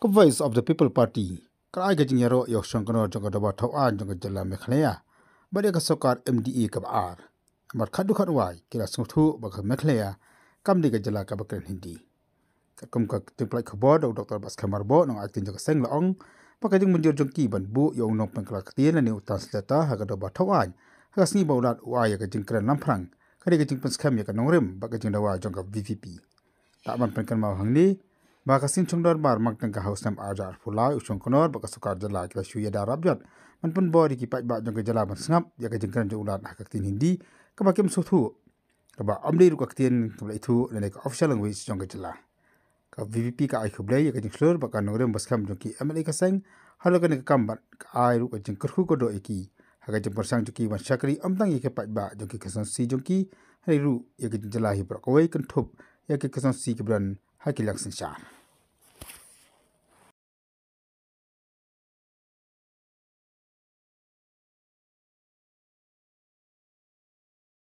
Voice of the People Party ka ai ga jing yaro yok shong kono jong da ba thaw an jong jala me khlaya ba de ka sokar MDE ka ar mar khadu khat wai kila sung thu ba ka me khlaya kam de ga jala ka ba kren hindi ka kum ka tin plai khabo Dr. Bas Khamar bo nong atin jong seng la ong pa ka jing mun jor jong ki ban bu yong nong pen kla kti na ni translator ha ga da ba thaw an ha sni ba ulat wai ga jing kren lam phrang ka de ga jing pen skam ya ka nong rem ba ka jing da wa jong ka VVP ta ban pen kan ma hangni ba ka sin chungdor bar mak tang ka house nam ajar fulai usong konor ba ka sukar jala ka shu ya darab jat man pun body ki pai ba jong ka jala ban sngap ya ka jing kan jo ulat ha ka tin hindi ka ba kem su thu ka ba amri ru ka tin ka lai thu ne ka official language jong ka jala ka VVP ka ai khublai ya ka jing flor ba ka nore bas kham jong ki MLA ka sang halo ka ne ka kam ba ai ru ka jing kurhu ko do eki ha ka jing persang jong ki ban shakri amtang ye ka pai ba jong ki kasan si jong ki hai ru ya ka jing jala hi pra ko wai kan thup ya ka kasan si ki bran ha ki lak sin sha